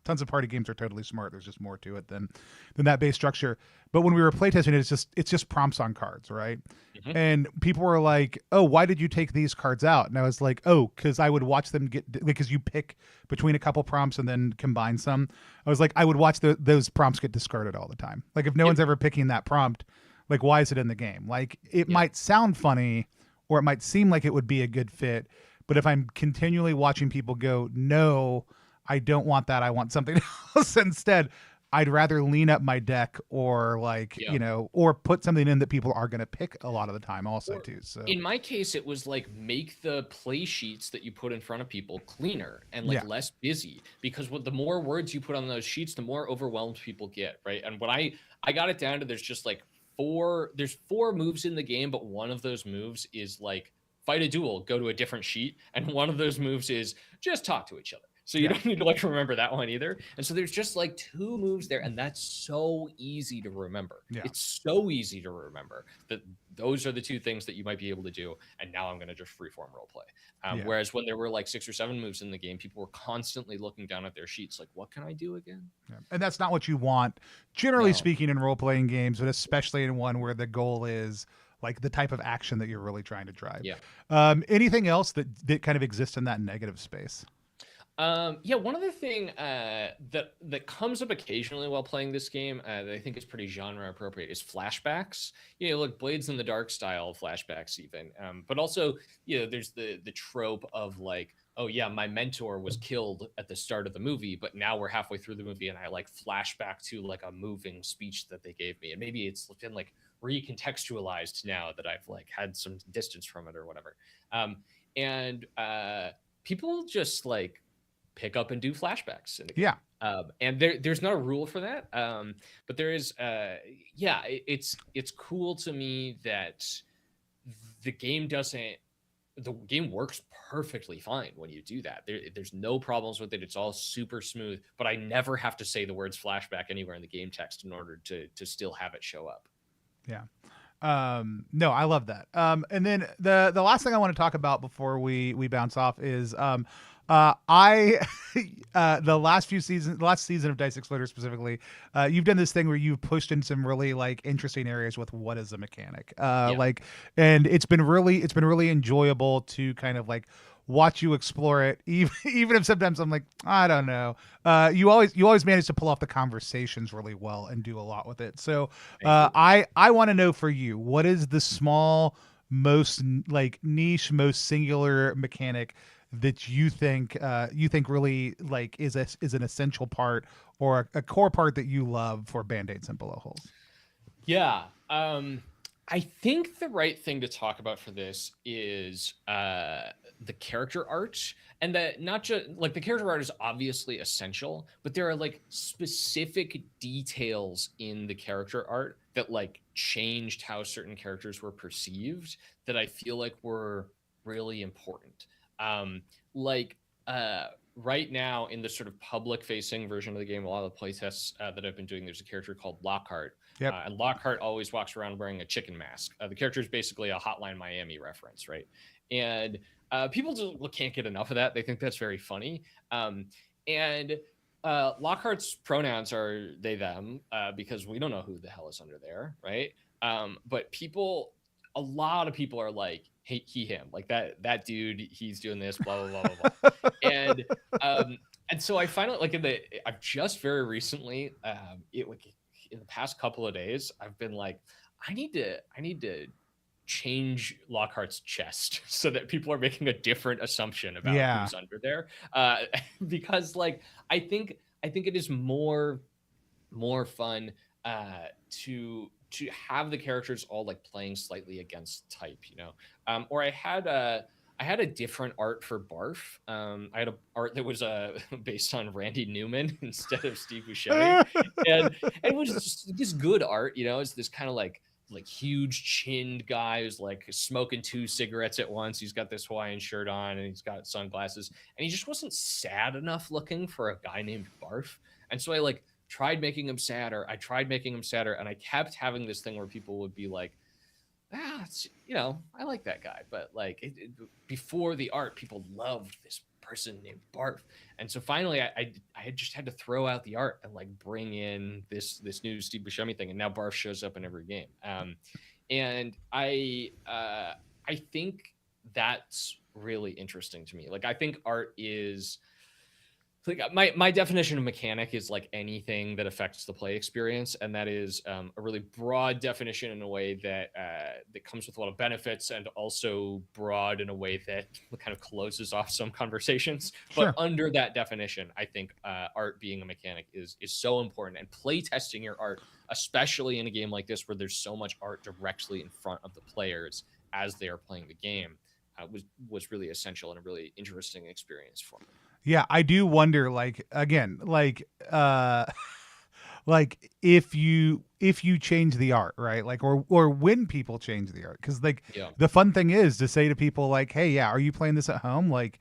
tons of party games are totally smart. There's just more to it than that base structure. But when we were playtesting it, it's just prompts on cards, right? Mhm. And people were like, "Oh, why did you take these cards out?" And I was like, "Oh, because I would watch them get because you pick between a couple prompts and then combine some." I was like, I would watch those prompts get discarded all the time. Like, if no Yep. one's ever picking that prompt, like, why is it in the game? Like, it Yeah. might sound funny or it might seem like it would be a good fit, but if I'm continually watching people go, "No, I don't want that. I want something else instead," I'd rather lean up my deck or like, Yeah. or put something in that people are going to pick a lot of the time also Or too. So, in my case, it was like make the play sheets that you put in front of people cleaner and like yeah. less busy, because what the more words you put on those sheets, the more overwhelmed people get, right? And when I got it down to there's four moves in the game, but one of those moves is like fight a duel, go to a different sheet, and one of those moves is just talk to each other. So you Yeah. don't need to like remember that one either. And so there's just like two moves there, and that's so easy to remember. Yeah. It's so easy to remember that those are the two things that you might be able to do. And now I'm going to just freeform role play. Yeah. Whereas when there were like 6 or 7 moves in the game, people were constantly looking down at their sheets, like, what can I do again? Yeah. And that's not what you want, generally No. speaking, in role playing games, but especially in one where the goal is like the type of action that you're really trying to drive. Yeah. Anything else that kind of exists in that negative space? Yeah, one other thing that comes up occasionally while playing this game that I think is pretty genre appropriate is flashbacks. Like Blades in the Dark style flashbacks, even. But also, there's the trope of like, oh yeah, my mentor was killed at the start of the movie, but now we're halfway through the movie, and I like flashback to like a moving speech that they gave me, and maybe it's been like recontextualized now that I've like had some distance from it or whatever. And people just like pick up and do flashbacks in the game. Yeah. And there's not a rule for that. But there is, it's cool to me that the game doesn't, the game works perfectly fine when you do that. There's no problems with it. It's all super smooth, but I never have to say the words flashback anywhere in the game text in order to still have it show up. Yeah. No, I love that. And then the last thing I want to talk about before we bounce off is I the last season of Dice Exploder specifically, you've done this thing where you've pushed in some really like interesting areas with what is a mechanic. Yeah. Like, and it's been really enjoyable to kind of like watch you explore it, even if sometimes I'm like, I don't know. You always manage to pull off the conversations really well and do a lot with it. So Thank you. I want to know for you, what is the small, most like niche, most singular mechanic that you think really like is an essential part or a core part that you love for Band-Aids and Bullet Holes? Yeah. I think the right thing to talk about for this is the character art, and that not just like the character art is obviously essential, but there are like specific details in the character art that like changed how certain characters were perceived that I feel like were really important. Um, like right now in the sort of public facing version of the game, a lot of the playtests that I've been doing, there's a character called Lockhart. Yep. And Lockhart always walks around wearing a chicken mask. The character is basically a Hotline Miami reference, right? And people just can't get enough of that. They think that's very funny. And Lockhart's pronouns are they, them, because we don't know who the hell is under there, right? But people, a lot of people are like, hey, he, him, like that dude, he's doing this, blah, blah, blah, blah, blah. And so I finally, like I've just very recently, like in the past couple of days, I've been like, I need to change Lockhart's chest so that people are making a different assumption about Yeah. who's under there. Because like I think it is more fun to have the characters all like playing slightly against type, you know. Or I had a different art for Barf. I had a art that was based on Randy Newman instead of Steve Buscemi, and it was just this good art, you know. It's this kind of like huge chinned guy who's like smoking 2 cigarettes at once. He's got this Hawaiian shirt on and he's got sunglasses, and he just wasn't sad enough looking for a guy named Barf. And so I like tried making him sadder. I tried making him sadder, and I kept having this thing where people would be like, it's, you know, I like that guy, but like before the art, people loved this person named Barf. And so finally I had just had to throw out the art and like bring in this new Steve Buscemi thing, and now Barf shows up in every game. And I think that's really interesting to me. Like I think art is like my definition of mechanic is like anything that affects the play experience, and that is a really broad definition in a way that that comes with a lot of benefits, and also broad in a way that kind of closes off some conversations. Sure. But under that definition, I think art being a mechanic is so important, and play testing your art, especially in a game like this where there's so much art directly in front of the players as they are playing the game, was really essential and a really interesting experience for me. Yeah, I do wonder, like, again, like if you change the art, right? Like, or when people change the art, because like Yeah. the fun thing is to say to people like, hey, yeah, are you playing this at home? Like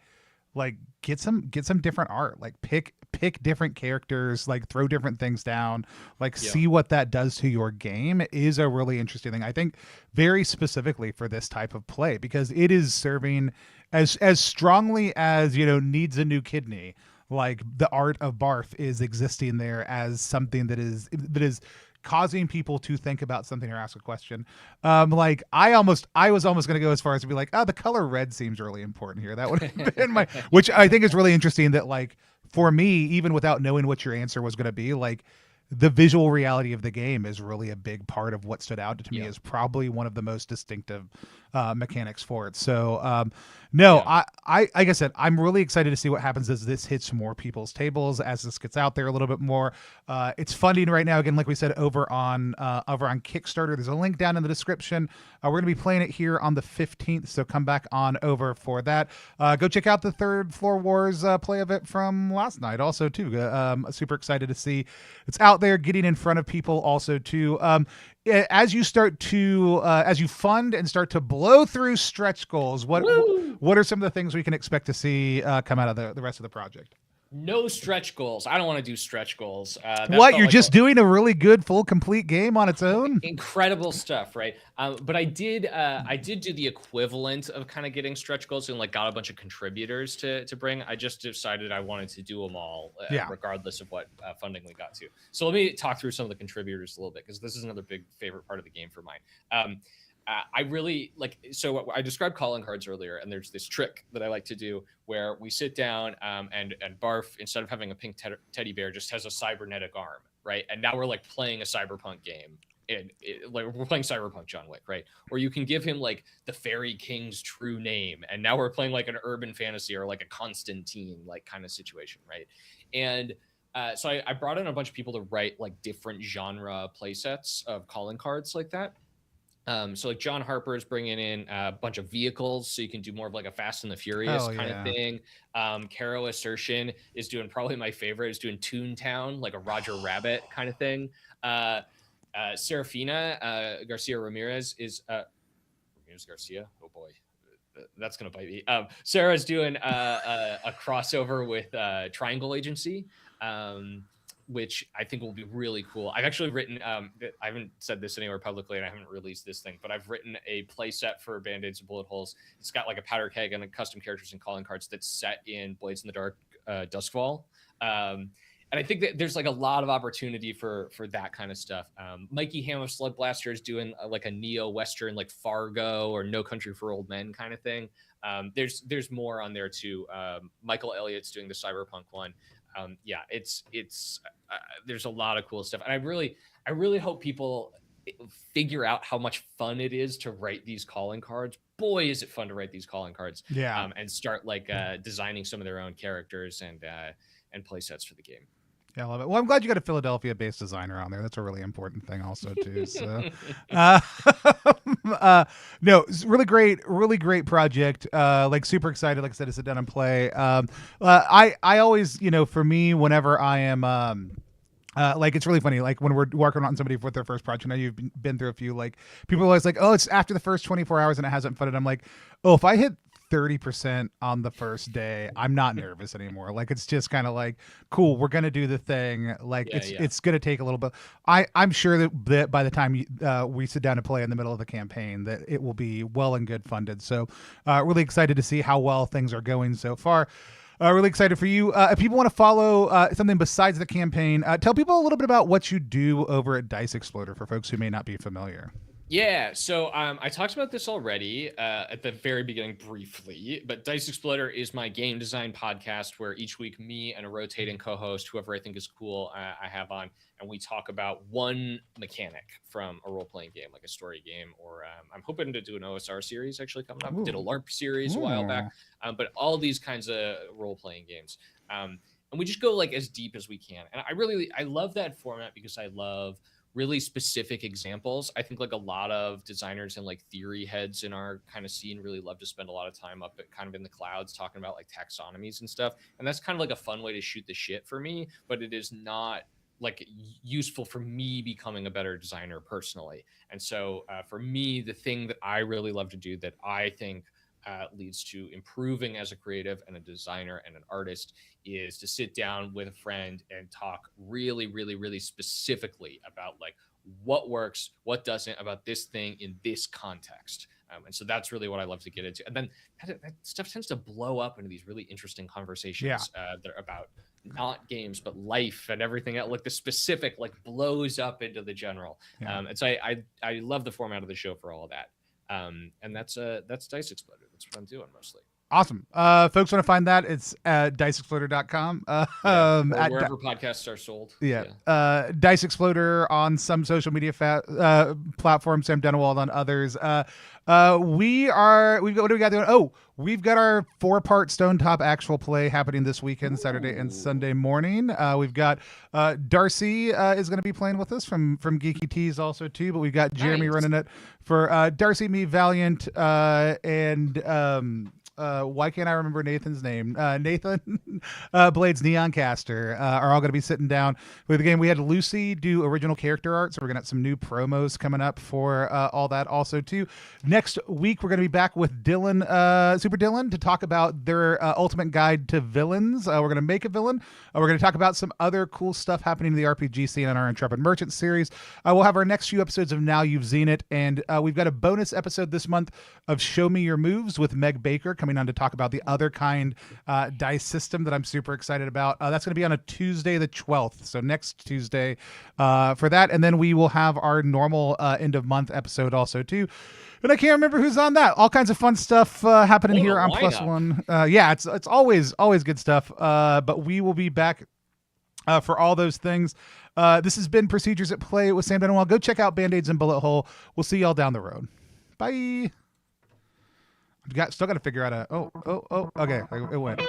get some different art, like pick different characters, like throw different things down, like Yeah. see what that does to your game is a really interesting thing, I think, very specifically for this type of play, because it is serving as strongly as, you know, needs a new kidney. Like the art of Barf is existing there as something that is causing people to think about something or ask a question. Like I was almost going to go as far as to be like, oh, the color red seems really important here. That would have been my, which I think is really interesting, that like for me, even without knowing what your answer was going to be, like the visual reality of the game is really a big part of what stood out to me as probably one of the most distinctive mechanics for it. So no, Yeah. I like I said, I'm really excited to see what happens as this hits more people's tables, as this gets out there a little bit more. It's funding right now, again, like we said, over on Kickstarter. There's a link down in the description. We're going to be playing it here on the 15th, so come back on over for that. Go check out the Third Floor Wars play of it from last night also too. Super excited to see it's out there, getting in front of people also too. As you start to as you fund and start to blow through stretch goals, what are some of the things we can expect to see come out of the rest of the project? No stretch goals. I don't want to do stretch goals. What, you're just doing a really good full complete game on its own? Incredible stuff, right? But I did do the equivalent of kind of getting stretch goals, and like got a bunch of contributors to bring. I just decided I wanted to do them all, regardless of what funding we got to. So let me talk through some of the contributors a little bit, because this is another big favorite part of the game for mine. I really like, so I described calling cards earlier, and there's this trick that I like to do where we sit down and Barf, instead of having a pink teddy bear, just has a cybernetic arm, right? And now we're like playing a cyberpunk game, and like we're playing Cyberpunk John Wick, right? Or you can give him like the Fairy King's true name, and now we're playing like an urban fantasy or like a Constantine like kind of situation, right? And so I brought in a bunch of people to write like different genre play sets of calling cards like that. So like John Harper is bringing in a bunch of vehicles, so you can do more of like a Fast and the Furious kind of thing. Caro Assertion is doing probably my favorite, is doing Toontown, like a Roger Rabbit kind of thing. Serafina Garcia Ramirez is Ramirez Garcia. Oh boy, that's gonna bite me. Sarah's doing a crossover with Triangle Agency, um, which I think will be really cool. I've actually written. I haven't said this anywhere publicly, and I haven't released this thing, but I've written a play set for Band-Aids and Bullet Holes. It's got like a powder keg and a custom characters and calling cards that's set in Blades in the Dark, Duskfall. And I think that there's like a lot of opportunity for that kind of stuff. Mikey Ham of Slug Blaster is doing like a neo Western, like Fargo or No Country for Old Men kind of thing. There's more on there too. Michael Elliott's doing the cyberpunk one. Yeah, it's there's a lot of cool stuff, and I really hope people figure out how much fun it is to write these calling cards. Boy, is it fun to write these calling cards. Yeah. And start like designing some of their own characters and play sets for the game. Yeah, I love it. Well, I'm glad you got a Philadelphia-based designer on there. That's a really important thing, also, too. So, no, it's really great project. Like super excited, like I said, to sit down and play. I always, for me, whenever I am. Like it's really funny. Like when we're working on somebody with their first project, now you've been through a few. Like people are always like, "Oh, it's after the first 24 hours and it hasn't fun." And I'm like, "Oh, if I hit 30% on the first day, I'm not nervous anymore." Like it's just kind of like, cool, we're gonna do the thing. Like it's gonna take a little bit. I'm sure that by the time we sit down to play in the middle of the campaign, that it will be well and good funded. So really excited to see how well things are going so far. Really excited for you. If people want to follow something besides the campaign, tell people a little bit about what you do over at Dice Exploder for folks who may not be familiar. Yeah, so I talked about this already at the very beginning briefly, but Dice Exploder is my game design podcast where each week me and a rotating co-host, whoever I think is cool, I have on, and we talk about one mechanic from a role-playing game, like a story game, or I'm hoping to do an OSR series actually coming up. We did a LARP series a while back, but all these kinds of role-playing games. And we just go like as deep as we can. And I love that format because I love really specific examples. I think like a lot of designers and like theory heads in our kind of scene really love to spend a lot of time up at kind of in the clouds talking about like taxonomies and stuff. And that's kind of like a fun way to shoot the shit for me, but it is not like useful for me becoming a better designer personally. And so for me, the thing that I really love to do that I think leads to improving as a creative and a designer and an artist is to sit down with a friend and talk really, really, really specifically about like what works, what doesn't about this thing in this context. And so that's really what I love to get into. And then that stuff tends to blow up into these really interesting conversations that are about not games, but life and everything else. Like the specific like blows up into the general. And so I love the format of the show for all of that. And that's Dice Exploder. That's what I'm doing mostly. Awesome. Folks want to find that, it's at diceexploder.com. Wherever podcasts are sold. Dice Exploder on some social media platforms, Sam Dunnewold on others. What do we got doing? Oh, we've got our 4-part Stone Top actual play happening this weekend, Saturday and Sunday morning. We've got Darcy is going to be playing with us from Geeky Tees also too, but we've got Jeremy running it for Darcy, me, Valiant, and why can't I remember Nathan's name? Nathan Blades Neoncaster are all going to be sitting down with the game. We had Lucy do original character art, so we're going to have some new promos coming up for all that also too. Next week, we're going to be back with Dylan, Super Dylan, to talk about their ultimate guide to villains. We're going to make a villain. We're going to talk about some other cool stuff happening in the RPG scene in our Intrepid Merchant series. We'll have our next few episodes of Now You've Seen It, and we've got a bonus episode this month of Show Me Your Moves with Meg Baker coming on to talk about the Other Kind dice system that I'm super excited about. That's going to be on a Tuesday the 12th, so next Tuesday for that. And then we will have our normal end of month episode also too. And I can't remember who's on that. All kinds of fun stuff happening here on Plus One. It's always good stuff. But we will be back for all those things. This has been Procedures at Play with Sam Dunnewold. Go check out Band-Aids and Bullet Hole. We'll see y'all down the road. Bye. Still got to figure out okay, it went.